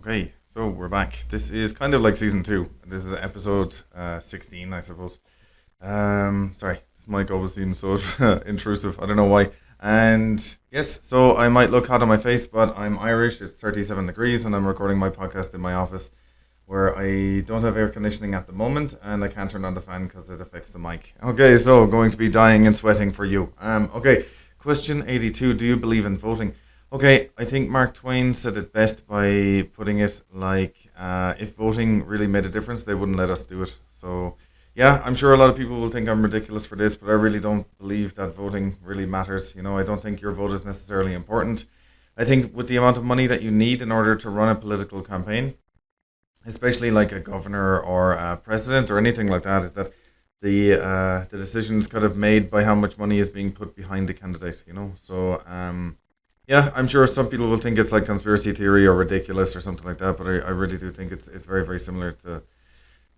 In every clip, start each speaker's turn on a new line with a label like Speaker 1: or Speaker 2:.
Speaker 1: Okay, so we're back. This is kind of like season two. This is episode 16, I suppose. Sorry, this mic always seems so intrusive. I don't know why. And yes, so I might look hot on my face, but I'm Irish. It's 37 degrees, and I'm recording my podcast in my office where I don't have air conditioning at the moment, and I can't turn on the fan because it affects the mic. Okay, so going to be dying and sweating for you. Okay, question 82. Do you believe in voting? Okay, I think Mark Twain said it best by putting it like, if voting really made a difference, they wouldn't let us do it. So, yeah, I'm sure a lot of people will think I'm ridiculous for this, but I really don't believe that voting really matters. I don't think your vote is necessarily important. I think with the amount of money that you need in order to run a political campaign, especially like a governor or a president or anything like that, is that the decision's kind of made by how much money is being put behind the candidate. So, yeah, I'm sure some people will think it's like conspiracy theory or ridiculous or something like that, but I really do think it's very, very similar to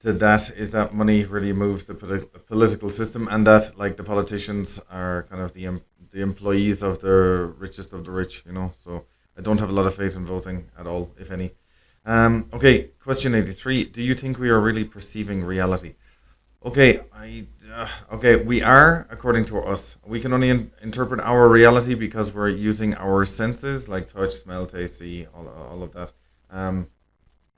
Speaker 1: that, is that money really moves the political system, and that like the politicians are kind of the employees of the richest of the rich. So I don't have a lot of faith in voting at all, if any. Okay, question 83. Do you think we are really perceiving reality? Okay, we are, according to us. We can only interpret our reality because we're using our senses, like touch, smell, taste, see, all of that,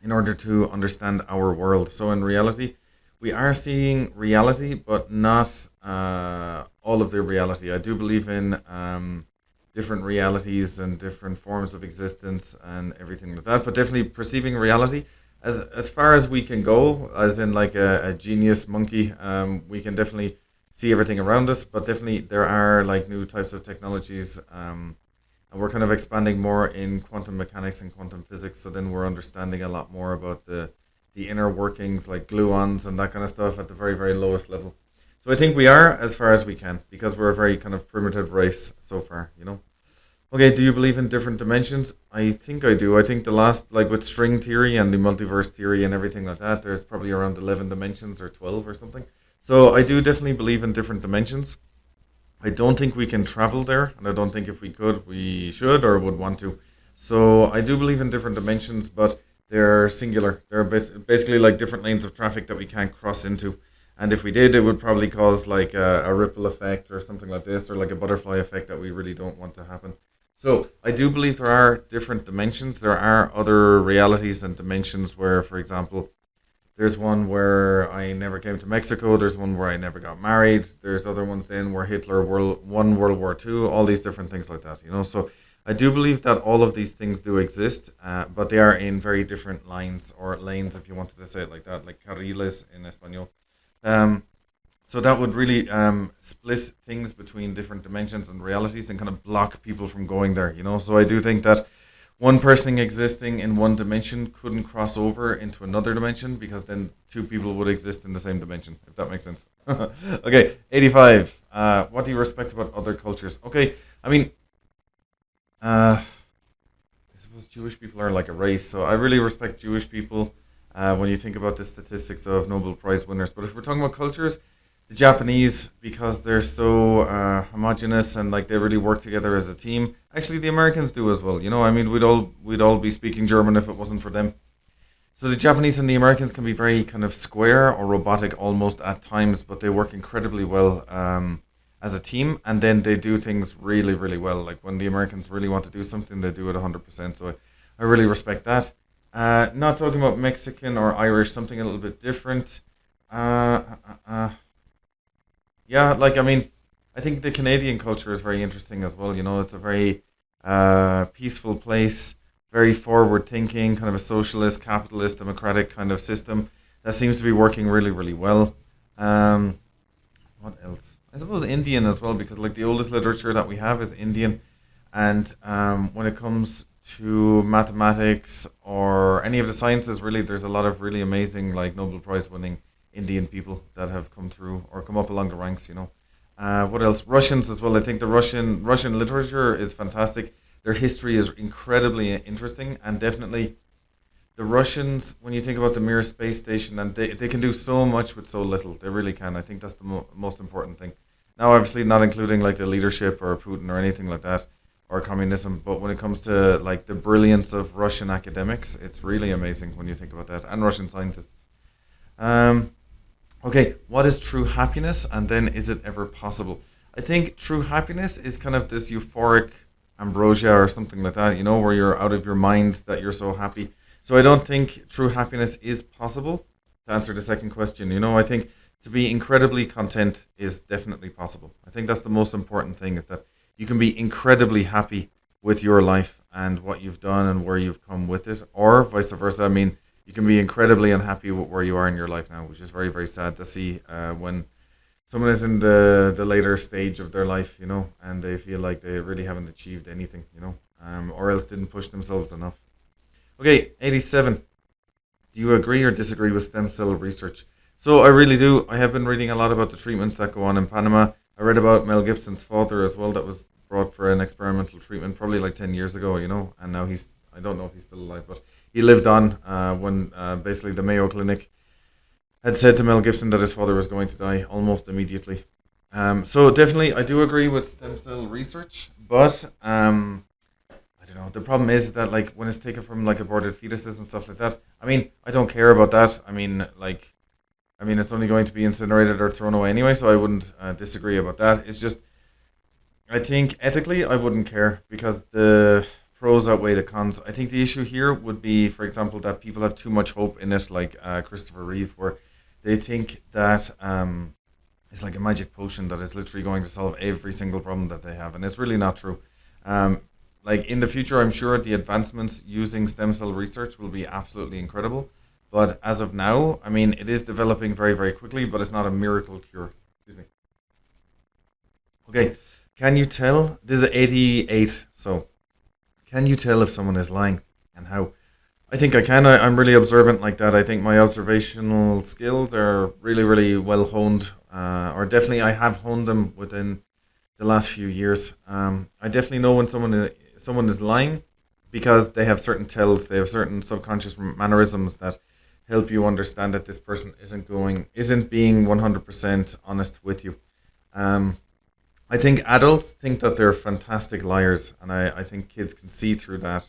Speaker 1: in order to understand our world. So in reality, we are seeing reality, but not all of the reality. I do believe in different realities and different forms of existence and everything like that, but definitely perceiving reality as far as we can go, as in like a genius monkey. We can definitely see everything around us, but definitely there are like new types of technologies, and we're kind of expanding more in quantum mechanics and quantum physics. So then we're understanding a lot more about the inner workings, like gluons and that kind of stuff, at the very, very lowest level. So I think we are as far as we can, because we're a very kind of primitive race so far. Okay, do you believe in different dimensions? I think I do. I think the last, like with string theory and the multiverse theory and everything like that, there's probably around 11 dimensions or 12 or something. So I do definitely believe in different dimensions. I don't think we can travel there, and I don't think if we could, we should or would want to. So I do believe in different dimensions, but they're singular. They're basically like different lanes of traffic that we can't cross into. And if we did, it would probably cause like a ripple effect or something like this, or like a butterfly effect that we really don't want to happen. So I do believe there are different dimensions. There are other realities and dimensions where, for example, there's one where I never came to Mexico. There's one where I never got married. There's other ones then where Hitler won World War II. All these different things like that. So I do believe that all of these things do exist, but they are in very different lines or lanes, if you wanted to say it like that, like carriles in Espanol. So that would really split things between different dimensions and realities and kind of block people from going there. So I do think that one person existing in one dimension couldn't cross over into another dimension, because then two people would exist in the same dimension, if that makes sense. Okay, 85. What do you respect about other cultures? Okay, I mean, I suppose Jewish people are like a race, so I really respect Jewish people when you think about the statistics of Nobel Prize winners. But if we're talking about cultures, the Japanese, because they're so homogenous and like they really work together as a team. Actually, the Americans do as well. I mean, we'd all be speaking German if it wasn't for them. So the Japanese and the Americans can be very kind of square or robotic almost at times, but they work incredibly well as a team, and then they do things really, really well. Like when the Americans really want to do something, they do it 100%. So I really respect that. Not talking about Mexican or Irish, something a little bit different. Yeah, like, I mean, I think the Canadian culture is very interesting as well. It's a very peaceful place, very forward thinking, kind of a socialist, capitalist, democratic kind of system that seems to be working really, really well. What else? I suppose Indian as well, because like the oldest literature that we have is Indian. And when it comes to mathematics or any of the sciences, really, there's a lot of really amazing, like Nobel Prize winning Indian people that have come through or come up along the ranks. What else? Russians as well. I think the Russian literature is fantastic. Their history is incredibly interesting, and definitely the Russians, when you think about the Mir space station, and they can do so much with so little. They really can. I think that's the most important thing. Now, obviously, not including like the leadership or Putin or anything like that, or communism. But when it comes to like the brilliance of Russian academics, it's really amazing when you think about that, and Russian scientists. Um, okay, what is true happiness, and then is it ever possible? I think true happiness is kind of this euphoric ambrosia or something like that, where you're out of your mind that you're so happy. So I don't think true happiness is possible. To answer the second question, I think to be incredibly content is definitely possible. I think that's the most important thing, is that you can be incredibly happy with your life and what you've done and where you've come with it, or vice versa. I mean, you can be incredibly unhappy with where you are in your life now, which is very, very sad to see when someone is in the later stage of their life, and they feel like they really haven't achieved anything, or else didn't push themselves enough. Okay, 87. Do you agree or disagree with stem cell research? So I really do. I have been reading a lot about the treatments that go on in Panama. I read about Mel Gibson's father as well, that was brought for an experimental treatment probably like 10 years ago, and now I don't know if he's still alive, but he lived on when basically the Mayo Clinic had said to Mel Gibson that his father was going to die almost immediately. So definitely, I do agree with stem cell research, but I don't know. The problem is that like when it's taken from like aborted fetuses and stuff like that. I mean, I don't care about that. I mean, it's only going to be incinerated or thrown away anyway, so I wouldn't disagree about that. It's just, I think ethically, I wouldn't care because the pros outweigh the cons. I think the issue here would be, for example, that people have too much hope in it, like Christopher Reeve, where they think that it's like a magic potion that is literally going to solve every single problem that they have, and it's really not true. Like in the future, I'm sure the advancements using stem cell research will be absolutely incredible. But as of now, I mean, it is developing very, very quickly, but it's not a miracle cure. Excuse me. Okay, can you tell? This is 88. So, can you tell if someone is lying and how? I think I can. I'm really observant like that. I think my observational skills are really, really well honed, or definitely I have honed them within the last few years. I definitely know when someone is lying because they have certain tells, they have certain subconscious mannerisms that help you understand that this person isn't being 100% honest with you. I think adults think that they're fantastic liars, and I think kids can see through that.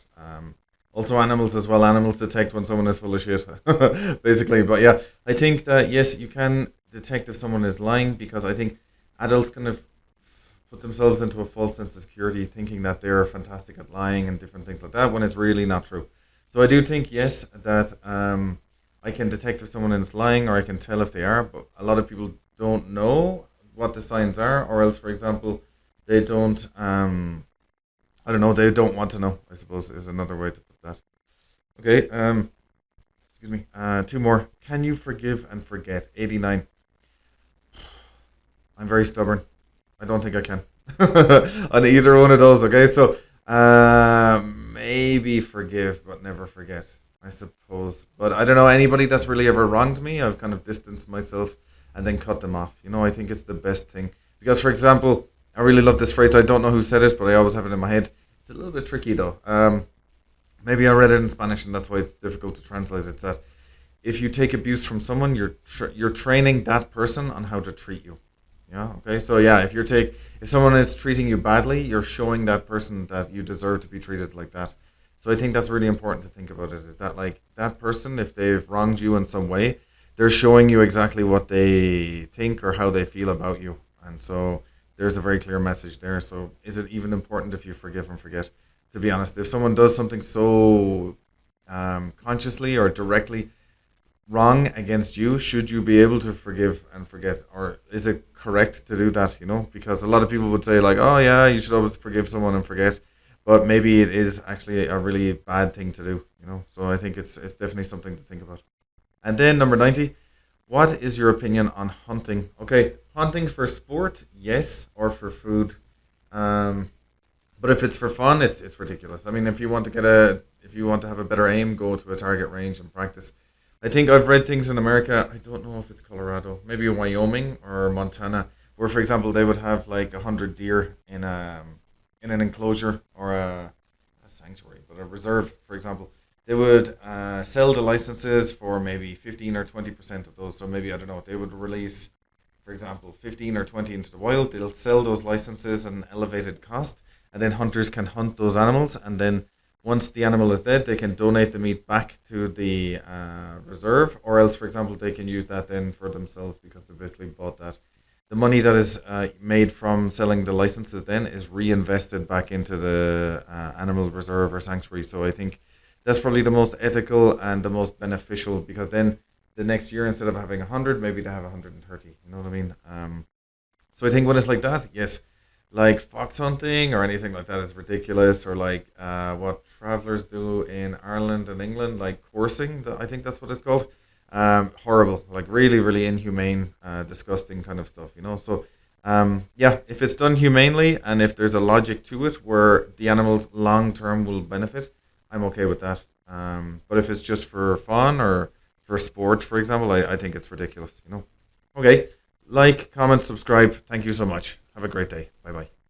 Speaker 1: Also animals as well. Animals detect when someone is full of shit, basically. But yeah, I think that yes, you can detect if someone is lying because I think adults kind of put themselves into a false sense of security, thinking that they're fantastic at lying and different things like that when it's really not true. So I do think yes that I can detect if someone is lying, or I can tell if they are. But a lot of people don't know what the signs are, or else, for example, they don't. I don't know. They don't want to know, I suppose, is another way to put that. Okay. Excuse me. Two more. Can you forgive and forget? 89. I'm very stubborn. I don't think I can on either one of those. Okay, so maybe forgive but never forget, I suppose. But I don't know anybody that's really ever wronged me. I've kind of distanced myself and then cut them off. I think it's the best thing because, for example, I really love this phrase. I don't know who said it, but I always have it in my head. It's a little bit tricky though. Maybe I read it in Spanish, and that's why it's difficult to translate. It's that if you take abuse from someone, you're training that person on how to treat you. Yeah. Okay. So yeah, if someone is treating you badly, you're showing that person that you deserve to be treated like that. So I think that's really important to think about it. Is that like that person, if they've wronged you in some way, they're showing you exactly what they think or how they feel about you, and so there's a very clear message there. So is it even important if you forgive and forget? To be honest, if someone does something so consciously or directly wrong against you, should you be able to forgive and forget, or is it correct to do that? Because a lot of people would say like, oh yeah, you should always forgive someone and forget, but maybe it is actually a really bad thing to do. So I think it's definitely something to think about. And then number 90, what is your opinion on hunting? Okay, hunting for sport, yes, or for food. But if it's for fun, it's ridiculous. I mean, if you want to have a better aim, go to a target range and practice. I think I've read things in America. I don't know if it's Colorado, maybe Wyoming or Montana, where, for example, they would have like 100 deer in an enclosure or a sanctuary, but a reserve, for example. They would sell the licenses for maybe 15 or 20% of those. So maybe, I don't know, they would release, for example, 15 or 20 into the wild. They'll sell those licenses at an elevated cost, and then hunters can hunt those animals, and then once the animal is dead, they can donate the meat back to the reserve, or else, for example, they can use that then for themselves because they basically bought that. The money that is made from selling the licenses then is reinvested back into the animal reserve or sanctuary. So I think that's probably the most ethical and the most beneficial, because then the next year, instead of having 100, maybe they have 130. You know what I mean? So I think when it's like that, yes, like fox hunting or anything like that is ridiculous, or like what travelers do in Ireland and England, like coursing, I think that's what it's called. Horrible, like really, really inhumane, disgusting kind of stuff, you know. So, yeah, if it's done humanely and if there's a logic to it where the animals long term will benefit, I'm okay with that. But if it's just for fun or for sport, for example, I think it's ridiculous, you know. Okay, like, comment, subscribe. Thank you so much. Have a great day. Bye bye.